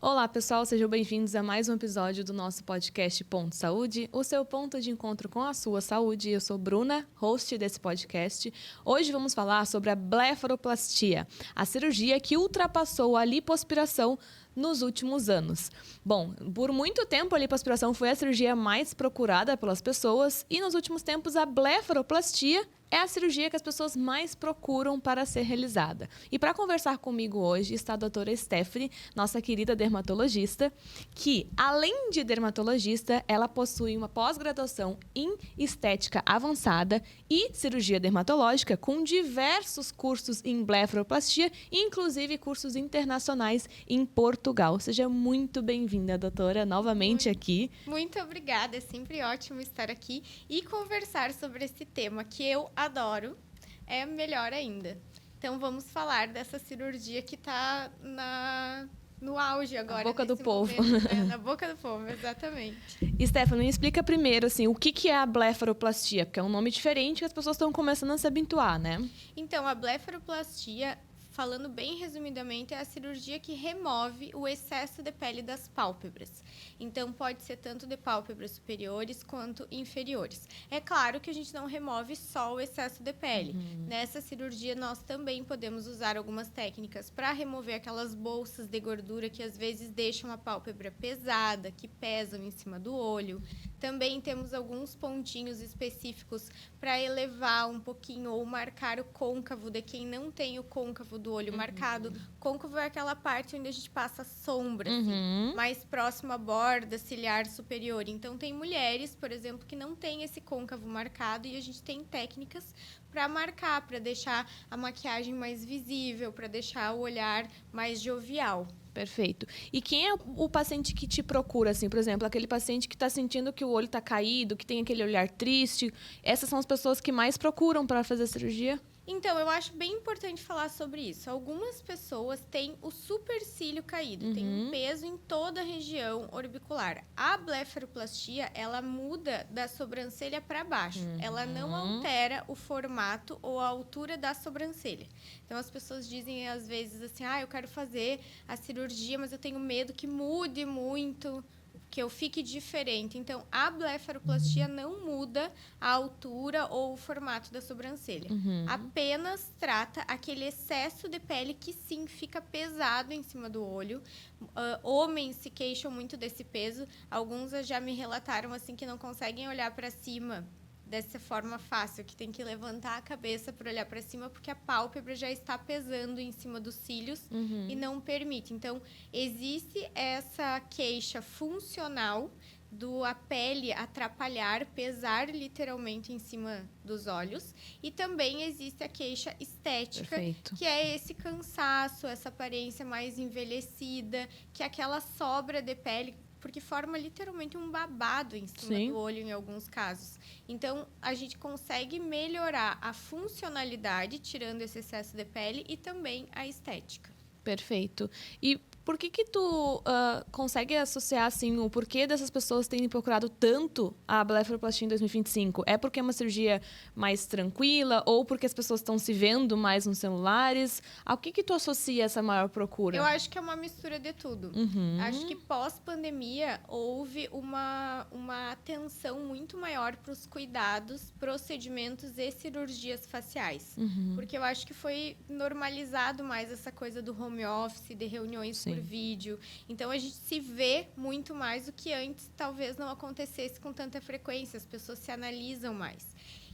Olá, pessoal, sejam bem-vindos a mais um episódio do nosso podcast Ponto Saúde, o seu ponto de encontro com a sua saúde. Eu sou Bruna, host desse podcast. Hoje vamos falar sobre a blefaroplastia, a cirurgia que ultrapassou a lipoaspiração nos últimos anos. Bom, por muito tempo a lipoaspiração foi a cirurgia mais procurada pelas pessoas e nos últimos tempos a blefaroplastia é a cirurgia que as pessoas mais procuram para ser realizada. E para conversar comigo hoje está a doutora Stephanie, nossa querida dermatologista, que, além de dermatologista, ela possui uma pós-graduação em estética avançada e cirurgia dermatológica, com diversos cursos em blefaroplastia, inclusive cursos internacionais em Portugal. Seja muito bem-vinda, doutora, novamente aqui. Muito obrigada, é sempre ótimo estar aqui e conversar sobre esse tema que eu adoro, é melhor ainda. Então, vamos falar dessa cirurgia que está no auge agora. Na boca do povo. Momento, né? Na boca do povo, exatamente. Stephanie, me explica primeiro, assim, o que é a blefaroplastia? Porque é um nome diferente que as pessoas estão começando a se habituar, né? Então, a blefaroplastia, falando bem resumidamente, é a cirurgia que remove o excesso de pele das pálpebras. Então, pode ser tanto de pálpebras superiores quanto inferiores. É claro que a gente não remove só o excesso de pele. Nessa cirurgia, nós também podemos usar algumas técnicas para remover aquelas bolsas de gordura que às vezes deixam a pálpebra pesada, que pesam em cima do olho. Também temos alguns pontinhos específicos para elevar um pouquinho ou marcar o côncavo de quem não tem o côncavo do olho marcado. Côncavo é aquela parte onde a gente passa sombra, assim, mais próximo à borda ciliar superior. Então, tem mulheres, por exemplo, que não tem esse côncavo marcado e a gente tem técnicas para marcar, para deixar a maquiagem mais visível, para deixar o olhar mais jovial. Perfeito. E quem é o paciente que te procura, assim, por exemplo, aquele paciente que está sentindo que o olho está caído, que tem aquele olhar triste? Essas são as pessoas que mais procuram para fazer a cirurgia? Então, eu acho bem importante falar sobre isso. Algumas pessoas têm o supercílio caído, tem um peso em toda a região orbicular. A blefaroplastia, ela muda da sobrancelha para baixo. Ela não altera o formato ou a altura da sobrancelha. Então, as pessoas dizem, às vezes, assim, eu quero fazer a cirurgia, mas eu tenho medo que mude muito, que eu fique diferente. Então, a blefaroplastia não muda a altura ou o formato da sobrancelha. Apenas trata aquele excesso de pele que, sim, fica pesado em cima do olho. Homens se queixam muito desse peso. Alguns já me relataram assim que não conseguem olhar para cima dessa forma fácil, que tem que levantar a cabeça para olhar para cima, porque a pálpebra já está pesando em cima dos cílios e não permite. Então, existe essa queixa funcional a pele atrapalhar, pesar literalmente em cima dos olhos. E também existe a queixa estética, Perfeito. que é esse cansaço, essa aparência mais envelhecida, que é aquela sobra de pele, porque forma literalmente um babado em cima do olho em alguns casos. Então, a gente consegue melhorar a funcionalidade, tirando esse excesso de pele, e também a estética. Perfeito. E por que tu consegue associar, assim, o porquê dessas pessoas terem procurado tanto a blefaroplastia em 2025? É porque é uma cirurgia mais tranquila ou porque as pessoas estão se vendo mais nos celulares? Ao que tu associa essa maior procura? Eu acho que é uma mistura de tudo. Acho que pós-pandemia houve uma atenção muito maior para os cuidados, procedimentos e cirurgias faciais. Porque eu acho que foi normalizado mais essa coisa do home office, de reuniões por vídeo. Então, a gente se vê muito mais do que antes talvez não acontecesse com tanta frequência. As pessoas se analisam mais.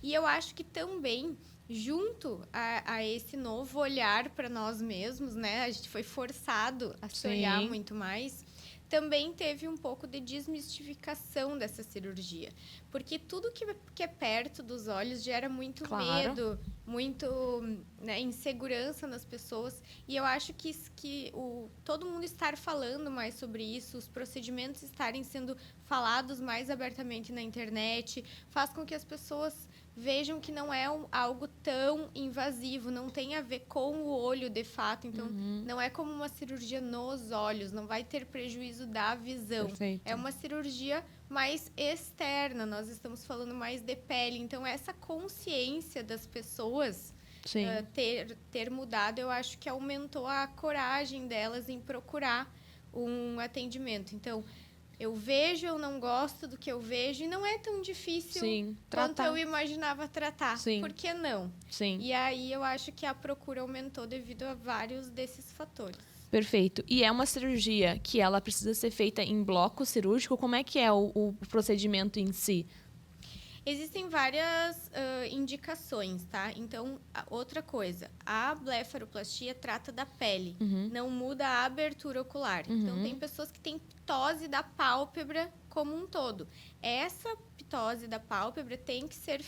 E eu acho que também, junto a esse novo olhar para nós mesmos, né? A gente foi forçado a se olhar muito mais. Também teve um pouco de desmistificação dessa cirurgia. Porque tudo que é perto dos olhos gera muito medo, muito insegurança nas pessoas. E eu acho que todo mundo estar falando mais sobre isso, os procedimentos estarem sendo falados mais abertamente na internet, faz com que as pessoas vejam que não é algo tão invasivo, não tem a ver com o olho de fato. Então, não é como uma cirurgia nos olhos, não vai ter prejuízo da visão. Perfeito. É uma cirurgia mais externa, nós estamos falando mais de pele. Então, essa consciência das pessoas ter mudado, eu acho que aumentou a coragem delas em procurar um atendimento. Então, eu vejo, eu não gosto do que eu vejo, e não é tão difícil quanto eu imaginava tratar. Sim. Por que não? Sim. E aí eu acho que a procura aumentou devido a vários desses fatores. Perfeito. E é uma cirurgia que ela precisa ser feita em bloco cirúrgico? Como é que é o procedimento em si? Existem várias indicações, tá? Então, outra coisa, a blefaroplastia trata da pele, não muda a abertura ocular. Então, tem pessoas que têm ptose da pálpebra como um todo. Essa ptose da pálpebra tem que ser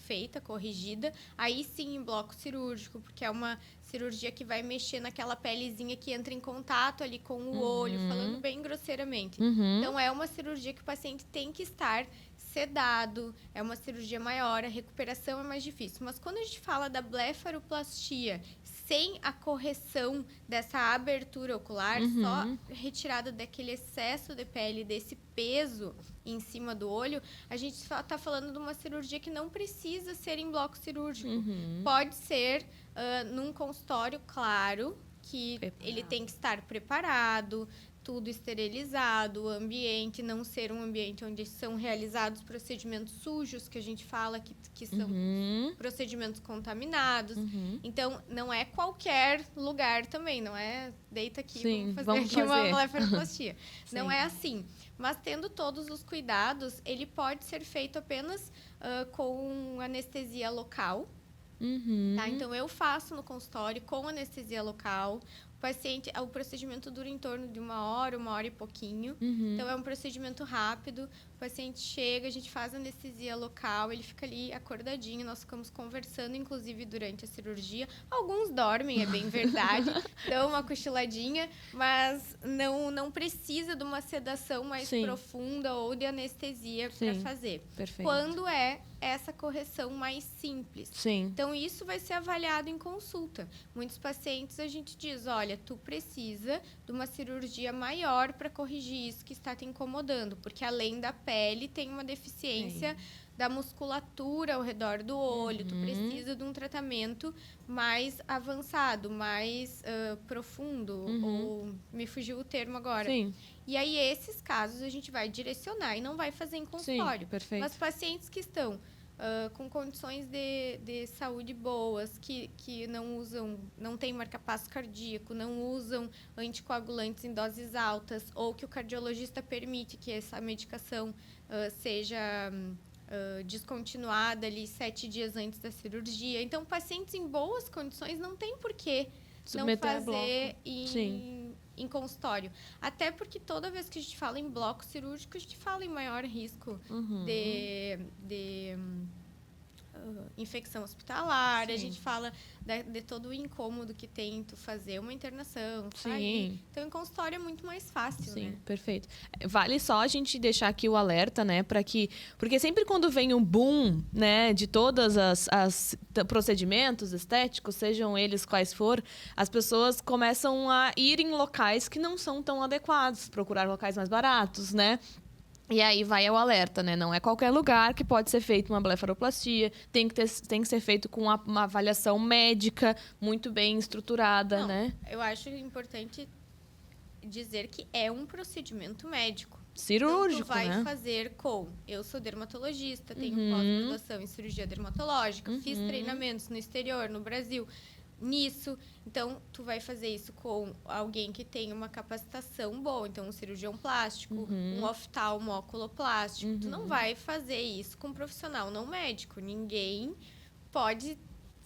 feita, corrigida, aí sim em bloco cirúrgico, porque é uma cirurgia que vai mexer naquela pelezinha que entra em contato ali com o olho, falando bem grosseiramente. Então, é uma cirurgia que o paciente tem que estar sedado, é uma cirurgia maior, a recuperação é mais difícil. Mas quando a gente fala da blefaroplastia sem a correção dessa abertura ocular, só retirada daquele excesso de pele, desse peso em cima do olho, a gente está falando de uma cirurgia que não precisa ser em bloco cirúrgico. Pode ser num consultório, claro, que ele tem que estar preparado, tudo esterilizado, o ambiente não ser um ambiente onde são realizados procedimentos sujos, que a gente fala que são procedimentos contaminados. Então, não é qualquer lugar também, não é deita aqui, vamos fazer uma blefaroplastia. Não é assim. Mas tendo todos os cuidados, ele pode ser feito apenas com anestesia local. Tá? Então, eu faço no consultório com anestesia local. O procedimento dura em torno de 1 hora e pouquinho. Então, é um procedimento rápido. O paciente chega, a gente faz anestesia local, ele fica ali acordadinho, nós ficamos conversando, inclusive, durante a cirurgia. Alguns dormem, é bem verdade, dão uma cochiladinha, mas não precisa de uma sedação mais profunda ou de anestesia para fazer. Perfeito. Quando é essa correção mais simples. Então, isso vai ser avaliado em consulta. Muitos pacientes, a gente diz, olha, tu precisa de uma cirurgia maior para corrigir isso que está te incomodando, porque além da pele, tem uma deficiência da musculatura ao redor do olho. Tu precisa de um tratamento mais avançado, mais profundo, ou me fugiu o termo agora. E aí, esses casos, a gente vai direcionar e não vai fazer em consultório. Perfeito. Mas pacientes que estão com condições de saúde boas, que não tem marca-passo cardíaco, não usam anticoagulantes em doses altas, ou que o cardiologista permite que essa medicação seja descontinuada ali 7 dias antes da cirurgia. Então, pacientes em boas condições não tem por que não fazer em consultório. Até porque toda vez que a gente fala em bloco cirúrgico, a gente fala em maior risco de infecção hospitalar, a gente fala de todo o incômodo que tem tu fazer uma internação, sair. Então, em consultório é muito mais fácil, né? Perfeito. Vale só a gente deixar aqui o alerta, né, porque sempre quando vem um boom, né, de todas as procedimentos estéticos, sejam eles quais for, as pessoas começam a ir em locais que não são tão adequados, procurar locais mais baratos, né? E aí vai o alerta, né? Não é qualquer lugar que pode ser feito uma blefaroplastia. Tem que ser feito com uma avaliação médica muito bem estruturada, né? Eu acho importante dizer que é um procedimento médico. Cirúrgico, então, tu vai fazer eu sou dermatologista, tenho pós-graduação em cirurgia dermatológica, fiz treinamentos no exterior, no Brasil, nisso. Então, tu vai fazer isso com alguém que tem uma capacitação boa. Então, um cirurgião plástico, um oftalmo oculoplástico. Tu não vai fazer isso com um profissional não médico. Ninguém pode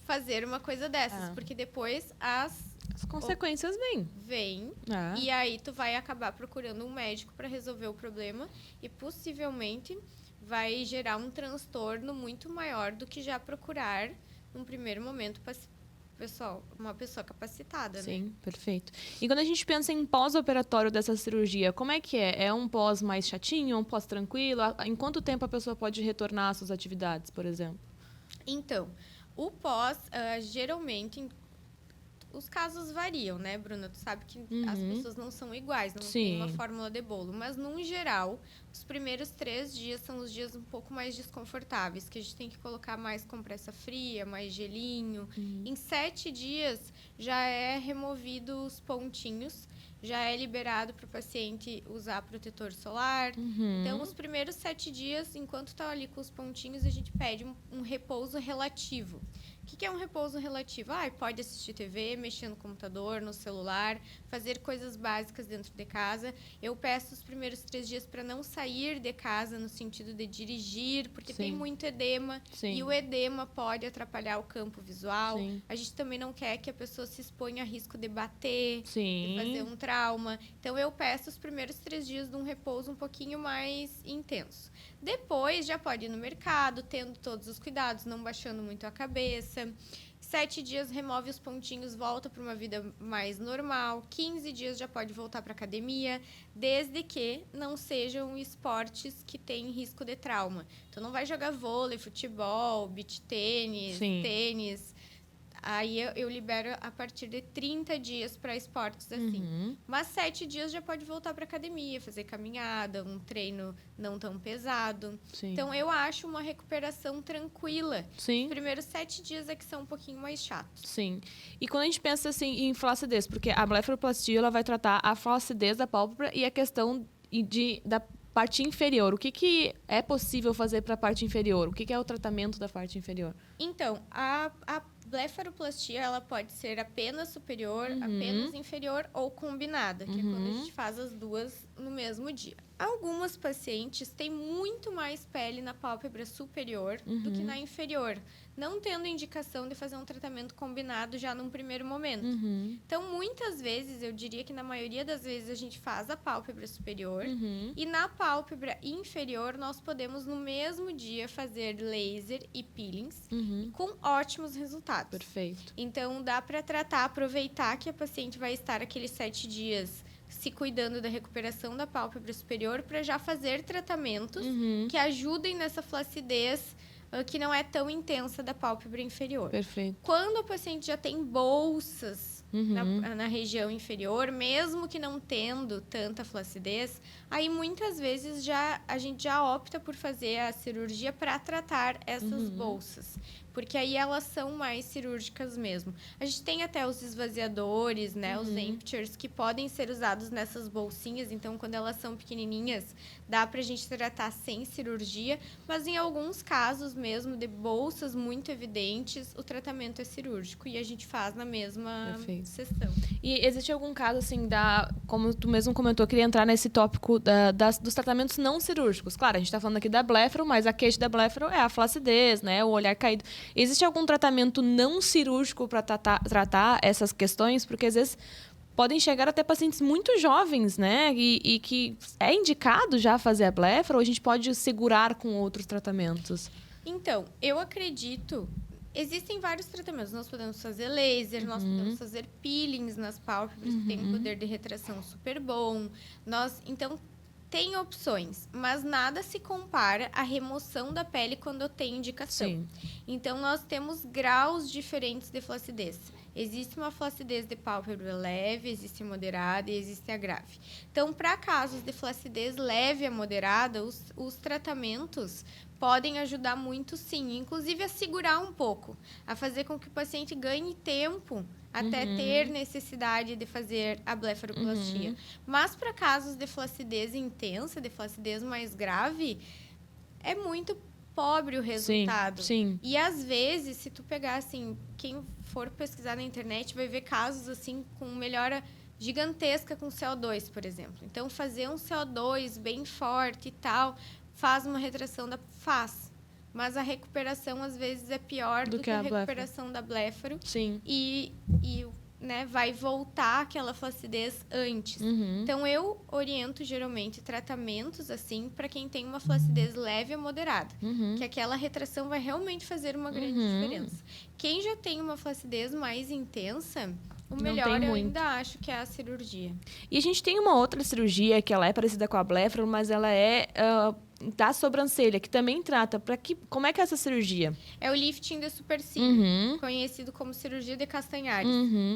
fazer uma coisa dessas, porque depois as consequências vêm. E aí tu vai acabar procurando um médico para resolver o problema e possivelmente vai gerar um transtorno muito maior do que já procurar num primeiro momento uma pessoa capacitada, né? Sim, perfeito. E quando a gente pensa em pós-operatório dessa cirurgia, como é que é? É um pós mais chatinho, um pós tranquilo? Em quanto tempo a pessoa pode retornar às suas atividades, por exemplo? Então, o pós, geralmente, os casos variam, né, Bruna? Tu sabe que as pessoas não são iguais, não tem uma fórmula de bolo. Mas, num geral, os primeiros 3 dias são os dias um pouco mais desconfortáveis, que a gente tem que colocar mais compressa fria, mais gelinho. Em 7 dias, já é removido os pontinhos já é liberado para o paciente usar protetor solar. Então, os primeiros 7 dias, enquanto está ali com os pontinhos, a gente pede um repouso relativo. O que é um repouso relativo? Pode assistir TV, mexer no computador, no celular, fazer coisas básicas dentro de casa. Eu peço os primeiros 3 dias para não sair de casa no sentido de dirigir, porque tem muito edema. Sim. E o edema pode atrapalhar o campo visual. Sim. A gente também não quer que a pessoa se exponha a risco de bater, Sim. de fazer um trauma. Então, eu peço os primeiros 3 dias de um repouso um pouquinho mais intenso. Depois, já pode ir no mercado, tendo todos os cuidados, não baixando muito a cabeça. 7 dias, remove os pontinhos, volta para uma vida mais normal. 15 dias já pode voltar para academia, desde que não sejam esportes que têm risco de trauma. Então, não vai jogar vôlei, futebol, beach tênis, tênis. Aí eu libero a partir de 30 dias para esportes assim. Mas 7 dias já pode voltar para academia, fazer caminhada, um treino não tão pesado. Sim. Então, eu acho uma recuperação tranquila. Sim. Os primeiros 7 dias é que são um pouquinho mais chatos. Sim. E quando a gente pensa assim, em flacidez, porque a blefaroplastia ela vai tratar a flacidez da pálpebra e a questão da parte inferior. O que é possível fazer para a parte inferior? O que é o tratamento da parte inferior? Então, a blefaroplastia ela pode ser apenas superior, apenas inferior ou combinada, que é quando a gente faz as duas no mesmo dia. Algumas pacientes têm muito mais pele na pálpebra superior do que na inferior, não tendo indicação de fazer um tratamento combinado já num primeiro momento. Então, muitas vezes, eu diria que na maioria das vezes a gente faz a pálpebra superior e na pálpebra inferior nós podemos no mesmo dia fazer laser e peelings com ótimos resultados. Perfeito. Então, dá para tratar, aproveitar que a paciente vai estar aqueles 7 dias se cuidando da recuperação da pálpebra superior para já fazer tratamentos que ajudem nessa flacidez que não é tão intensa da pálpebra inferior. Perfeito. Quando o paciente já tem bolsas na região inferior, mesmo que não tendo tanta flacidez, aí muitas vezes a gente já opta por fazer a cirurgia para tratar essas bolsas. Porque aí elas são mais cirúrgicas mesmo. A gente tem até os esvaziadores, né? Os empters, que podem ser usados nessas bolsinhas. Então, quando elas são pequenininhas, dá pra gente tratar sem cirurgia. Mas em alguns casos mesmo, de bolsas muito evidentes, o tratamento é cirúrgico. E a gente faz na mesma sessão. E existe algum caso, assim, como tu mesmo comentou, eu queria entrar nesse tópico dos tratamentos não cirúrgicos. Claro, a gente tá falando aqui da blefaro, mas a queixa da blefaro é a flacidez, né? O olhar caído. Existe algum tratamento não cirúrgico para tratar essas questões? Porque, às vezes, podem chegar até pacientes muito jovens, né? E que é indicado já fazer a blefaro ou a gente pode segurar com outros tratamentos? Então, eu acredito... Existem vários tratamentos. Nós podemos fazer laser, nós podemos fazer peelings nas pálpebras, que tem um poder de retração super bom. Então, tem opções, mas nada se compara à remoção da pele quando tem indicação. Sim. Então, nós temos graus diferentes de flacidez. Existe uma flacidez de pálpebra leve, existe moderada e existe a grave. Então, para casos de flacidez leve a moderada, os tratamentos podem ajudar muito, sim. Inclusive, a segurar um pouco, a fazer com que o paciente ganhe tempo até ter necessidade de fazer a blefaroplastia. Mas, para casos de flacidez intensa, de flacidez mais grave, é muito pobre o resultado. Sim. E, às vezes, se tu pegar, assim, quem for pesquisar na internet vai ver casos, assim, com melhora gigantesca com CO2, por exemplo. Então, fazer um CO2 bem forte e tal, faz uma retração faz. Mas a recuperação, às vezes, é pior do que a recuperação da blefaro. Sim. E né, vai voltar aquela flacidez antes. Então, eu oriento, geralmente, tratamentos, assim, para quem tem uma flacidez leve a moderada. Que aquela retração vai realmente fazer uma grande diferença. Quem já tem uma flacidez mais intensa... O melhor eu ainda acho que é a cirurgia. E a gente tem uma outra cirurgia que ela é parecida com a blefaro, mas ela é da sobrancelha, que também trata. Como é que é essa cirurgia? É o lifting de supercílio, conhecido como cirurgia de Castanhares.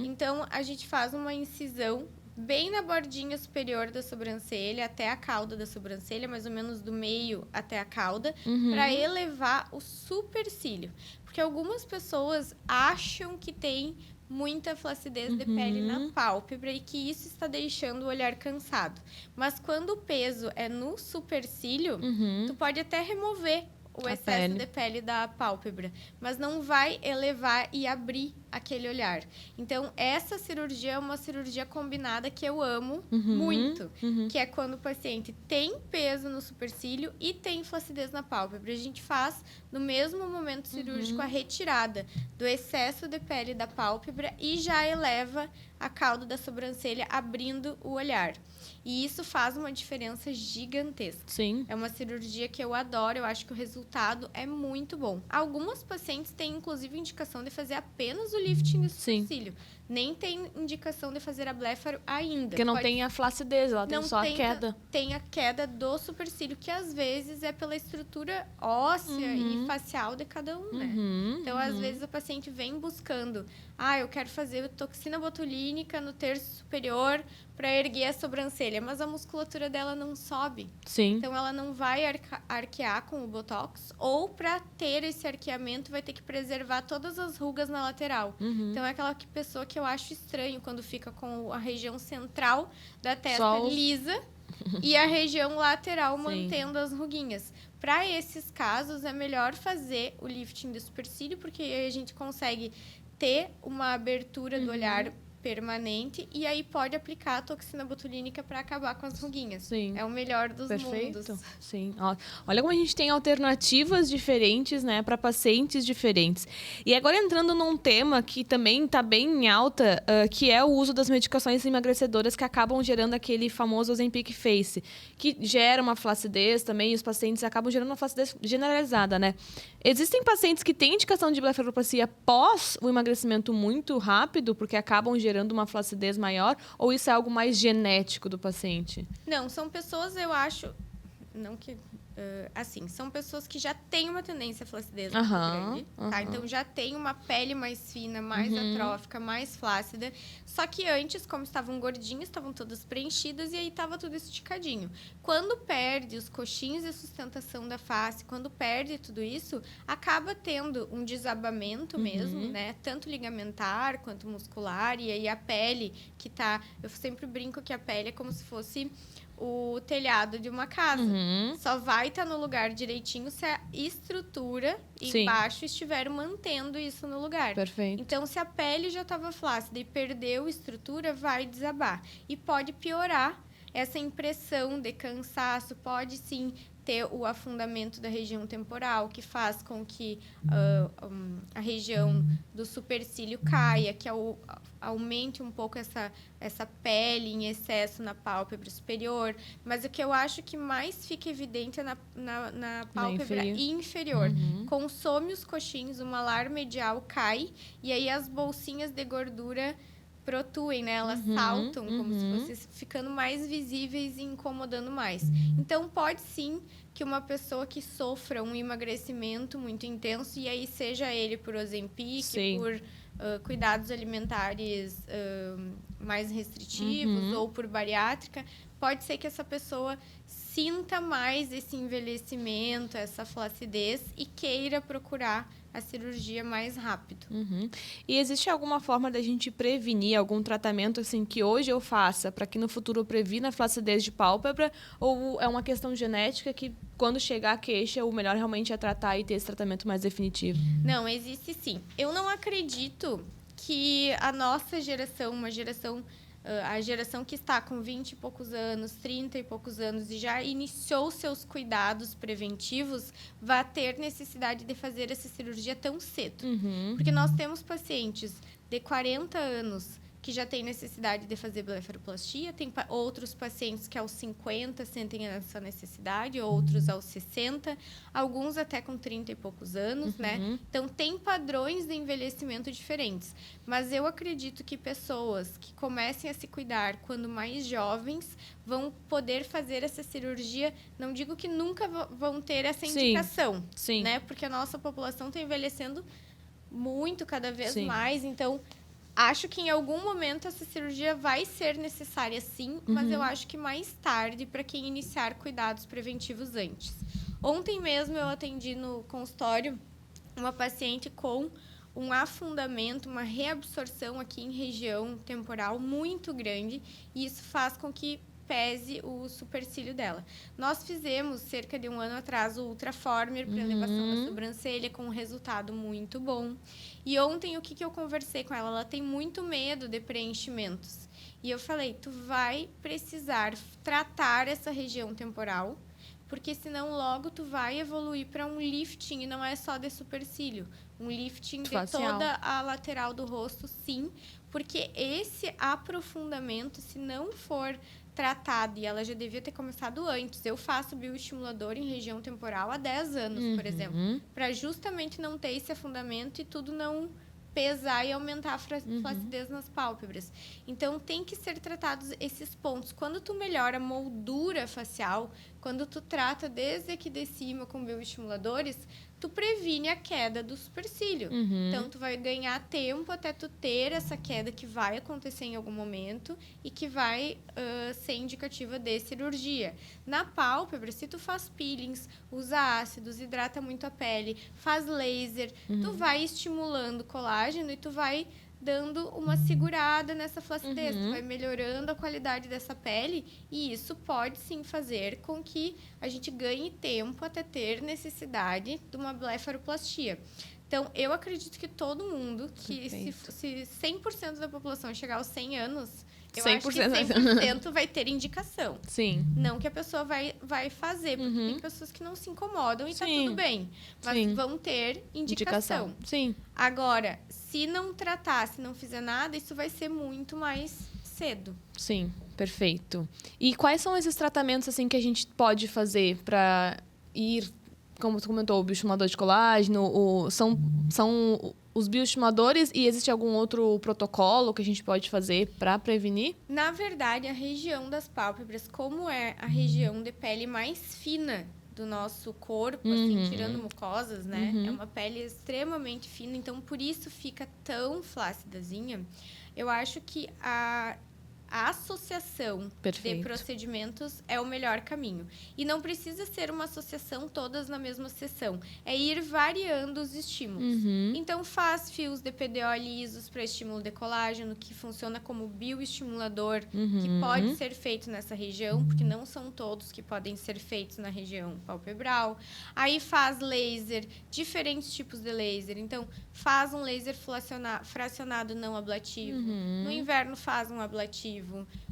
Então, a gente faz uma incisão bem na bordinha superior da sobrancelha, até a cauda da sobrancelha, mais ou menos do meio até a cauda, para elevar o supercílio. Porque algumas pessoas acham que tem muita flacidez de pele na pálpebra e que isso está deixando o olhar cansado. Mas quando o peso é no supercílio, tu pode até remover o excesso de pele da pálpebra, mas não vai elevar e abrir aquele olhar. Então, essa cirurgia é uma cirurgia combinada que eu amo muito, que é quando o paciente tem peso no supercílio e tem flacidez na pálpebra. A gente faz, no mesmo momento cirúrgico, a retirada do excesso de pele da pálpebra e já eleva a cauda da sobrancelha, abrindo o olhar. E isso faz uma diferença gigantesca. Sim. É uma cirurgia que eu adoro, eu acho que o resultado é muito bom. Algumas pacientes têm, inclusive, indicação de fazer apenas o lifting do supercílio. Nem tem indicação de fazer a blefaro ainda. Porque não tem a flacidez, ela tem só a queda. Tem a queda do supercílio, que às vezes é pela estrutura óssea e facial de cada um, né? Então, às vezes, o paciente vem buscando, eu quero fazer toxina botulínica no terço superior para erguer a sobrancelha, mas a musculatura dela não sobe. Sim. Então, ela não vai arquear com o botox, ou para ter esse arqueamento, vai ter que preservar todas as rugas na lateral. Então, é aquela pessoa que eu acho estranho quando fica com a região central da testa lisa e a região lateral mantendo as ruguinhas. Para esses casos, é melhor fazer o lifting do supercílio, porque aí a gente consegue ter uma abertura do olhar permanente e aí pode aplicar a toxina botulínica para acabar com as ruguinhas. Sim. É o melhor dos mundos. Sim. Olha como a gente tem alternativas diferentes, né, para pacientes diferentes. E agora entrando num tema que também está bem em alta, que é o uso das medicações emagrecedoras que acabam gerando aquele famoso Ozempic Face, que gera uma flacidez também, e os pacientes acabam gerando uma flacidez generalizada, né? Existem pacientes que têm indicação de blefaroplastia pós o emagrecimento muito rápido, porque acabam gerando uma flacidez maior, ou isso é algo mais genético do paciente? Não, são pessoas, eu acho, não que... são pessoas que já têm uma tendência à flacidez muito grande, tá? Então, já tem uma pele mais fina, mais atrófica, mais flácida. Só que antes, como estavam gordinhas, estavam todas preenchidas e aí estava tudo esticadinho. Quando perde os coxins de sustentação da face, quando perde tudo isso, acaba tendo um desabamento mesmo, né? Tanto ligamentar quanto muscular. E aí a pele que tá... Eu sempre brinco que a pele é como se fosse o telhado de uma casa. Só vai estar no lugar direitinho se a estrutura embaixo estiver mantendo isso no lugar. Perfeito. Então, se a pele já estava flácida e perdeu estrutura, vai desabar. E pode piorar essa impressão de cansaço, pode sim ter o afundamento da região temporal, que faz com que a região do supercílio caia, que aumente um pouco essa pele em excesso na pálpebra superior. Mas o que eu acho que mais fica evidente é na pálpebra inferior. Consome os coxins, o malar medial cai, e aí as bolsinhas de gordura protuem, né? Elas saltam como se fossem ficando mais visíveis e incomodando mais. Então, pode sim que uma pessoa que sofra um emagrecimento muito intenso, e aí seja ele por Ozempic, por cuidados alimentares mais restritivos ou por bariátrica, pode ser que essa pessoa sinta mais esse envelhecimento, essa flacidez e queira procurar a cirurgia mais rápido. E existe alguma forma da gente prevenir, algum tratamento assim que hoje eu faça para que no futuro eu previna a flacidez de pálpebra, ou é uma questão genética que quando chegar a queixa o melhor realmente é tratar e ter esse tratamento mais definitivo? Não, existe sim. Eu não acredito que a nossa geração, a geração que está com 20 e poucos anos, 30 e poucos anos e já iniciou seus cuidados preventivos, vai ter necessidade de fazer essa cirurgia tão cedo. Porque nós temos pacientes de 40 anos que já têm necessidade de fazer blefaroplastia, tem outros pacientes que aos 50 sentem essa necessidade, outros aos 60, alguns até com 30 e poucos anos, né? Então, tem padrões de envelhecimento diferentes. Mas eu acredito que pessoas que comecem a se cuidar quando mais jovens vão poder fazer essa cirurgia, não digo que nunca vão ter essa indicação, né? Porque a nossa população está envelhecendo muito, cada vez mais, então... Acho que em algum momento essa cirurgia vai ser necessária, sim, mas eu acho que mais tarde para quem iniciar cuidados preventivos antes. Ontem mesmo eu atendi no consultório uma paciente com um afundamento, uma reabsorção aqui em região temporal muito grande, e isso faz com que pese o supercílio dela. Nós fizemos, cerca de 1 ano atrás, o Ultraformer para elevação da sobrancelha, com um resultado muito bom. E ontem, o que eu conversei com ela? Ela tem muito medo de preenchimentos. E eu falei, tu vai precisar tratar essa região temporal, porque senão logo tu vai evoluir para um lifting, e não é só de supercílio. Um lifting de toda a lateral do rosto, sim. Porque esse aprofundamento, se não for tratado, e ela já devia ter começado antes. Eu faço bioestimulador em região temporal há 10 anos, por exemplo, para justamente não ter esse afundamento e tudo não pesar e aumentar a flacidez nas pálpebras. Então, tem que ser tratados esses pontos. Quando tu melhora a moldura facial, quando tu trata desde aqui de cima com bioestimuladores, tu previne a queda do supercílio. Então, tu vai ganhar tempo até tu ter essa queda que vai acontecer em algum momento e que vai ser indicativa de cirurgia. Na pálpebra, se tu faz peelings, usa ácidos, hidrata muito a pele, faz laser, tu vai estimulando colágeno e tu vai dando uma segurada nessa flacidez, tu vai melhorando a qualidade dessa pele, e isso pode sim fazer com que a gente ganhe tempo até ter necessidade de uma blefaroplastia. Então, eu acredito que todo mundo, que se 100% da população chegar aos 100 anos, eu 100%. Acho que 100% vai ter indicação. Sim. Não que a pessoa vai fazer, porque tem pessoas que não se incomodam e tá tudo bem. Mas vão ter indicação. Sim. Agora, se não tratar, se não fizer nada, isso vai ser muito mais cedo. Sim, perfeito. E quais são esses tratamentos assim que a gente pode fazer para ir, como tu comentou, o bioestimulador de colágeno, são os bioestimuladores, e existe algum outro protocolo que a gente pode fazer para prevenir? Na verdade, a região das pálpebras, como é a região de pele mais fina do nosso corpo, assim, tirando mucosas, né? É uma pele extremamente fina, então por isso fica tão flácidazinha. Eu acho que a associação de procedimentos é o melhor caminho. E não precisa ser uma associação todas na mesma sessão. É ir variando os estímulos. Então, faz fios de PDO lisos para estímulo de colágeno, que funciona como bioestimulador, que pode ser feito nessa região, porque não são todos que podem ser feitos na região palpebral. Aí, faz laser, diferentes tipos de laser. Então, faz um laser fracionado não ablativo. No inverno, faz um ablativo.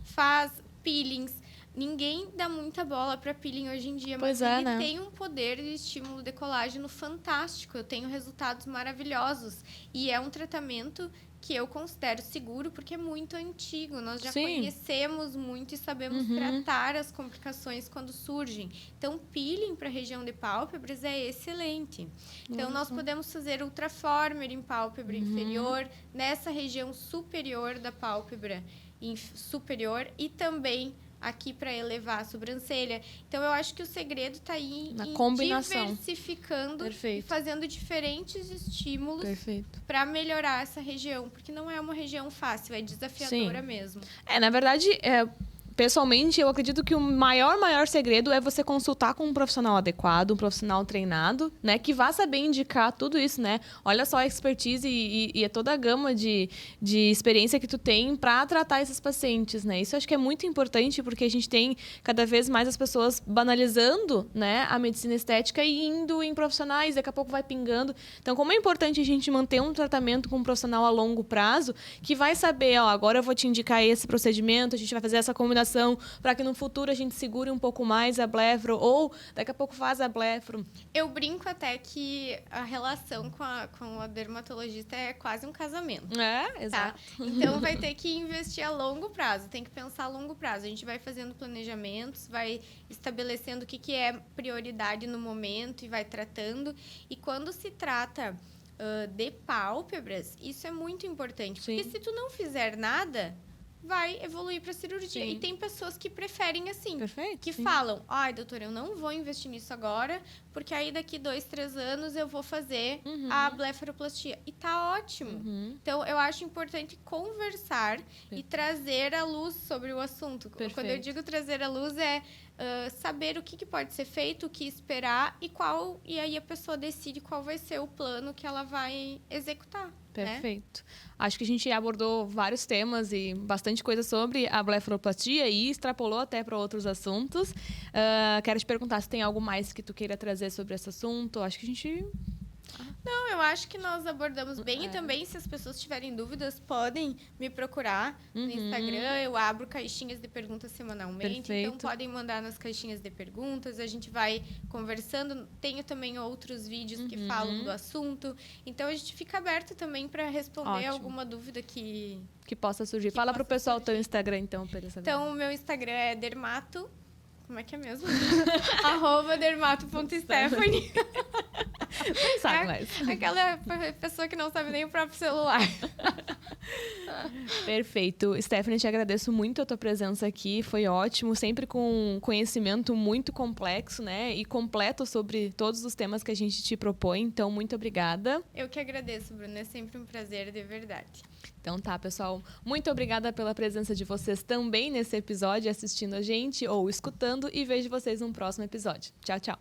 Faz peelings. Ninguém dá muita bola para peeling hoje em dia, mas ele tem um poder de estímulo de colágeno fantástico. Eu tenho resultados maravilhosos. E é um tratamento que eu considero seguro, porque é muito antigo. Nós já conhecemos muito e sabemos tratar as complicações quando surgem. Então, peeling para a região de pálpebras é excelente. Então, nós podemos fazer ultraformer em pálpebra inferior, nessa região superior da pálpebra superior, e também aqui para elevar a sobrancelha. Então, eu acho que o segredo está aí na em combinação, diversificando e fazendo diferentes estímulos para melhorar essa região, porque não é uma região fácil, é desafiadora mesmo. Na verdade, pessoalmente, eu acredito que o maior segredo é você consultar com um profissional adequado, um profissional treinado, né? Que vá saber indicar tudo isso, né? Olha só a expertise e toda a gama de experiência que tu tem para tratar esses pacientes, né? Isso eu acho que é muito importante, porque a gente tem cada vez mais as pessoas banalizando, né, a medicina estética e indo em profissionais, daqui a pouco vai pingando. Então, como é importante a gente manter um tratamento com um profissional a longo prazo, que vai saber, agora eu vou te indicar esse procedimento, a gente vai fazer essa combinação para que no futuro a gente segure um pouco mais a blefaro, ou daqui a pouco faz a blefaro. Eu brinco até que a relação com a dermatologista é quase um casamento. Exato. Tá? Então, vai ter que investir a longo prazo, tem que pensar a longo prazo. A gente vai fazendo planejamentos, vai estabelecendo o que é prioridade no momento e vai tratando. E quando se trata de pálpebras, isso é muito importante. Porque se tu não fizer nada, vai evoluir para cirurgia. E tem pessoas que preferem assim. Que falam, doutora, eu não vou investir nisso agora, porque aí daqui 2, 3 anos eu vou fazer a blefaroplastia. E tá ótimo. Então, eu acho importante conversar e trazer a luz sobre o assunto. Quando eu digo trazer a luz, saber o que pode ser feito, o que esperar e aí a pessoa decide qual vai ser o plano que ela vai executar. Perfeito. Acho que a gente abordou vários temas e bastante coisa sobre a blefaroplastia e extrapolou até para outros assuntos. Quero te perguntar se tem algo mais que tu queira trazer sobre esse assunto. Acho que a gente... Não, eu acho que nós abordamos bem e também, se as pessoas tiverem dúvidas, podem me procurar no Instagram. Eu abro caixinhas de perguntas semanalmente. Perfeito. Então, podem mandar nas caixinhas de perguntas. A gente vai conversando. Tenho também outros vídeos que falam do assunto. Então, a gente fica aberto também para responder alguma dúvida que possa surgir. Fala pro pessoal o teu Instagram, então, para eles saberem. Então, o meu Instagram é dermato... Como é que é mesmo? @dermato.stephanie. Não sabe mais. Aquela pessoa que não sabe nem o próprio celular. Perfeito. Stephanie, te agradeço muito a tua presença aqui. Foi ótimo, sempre com conhecimento muito complexo, né? E completo sobre todos os temas que a gente te propõe. Então, muito obrigada. Eu que agradeço, Bruna. É sempre um prazer, de verdade. Então tá, pessoal. Muito obrigada pela presença de vocês também nesse episódio, assistindo a gente ou escutando. E vejo vocês no próximo episódio. Tchau, tchau.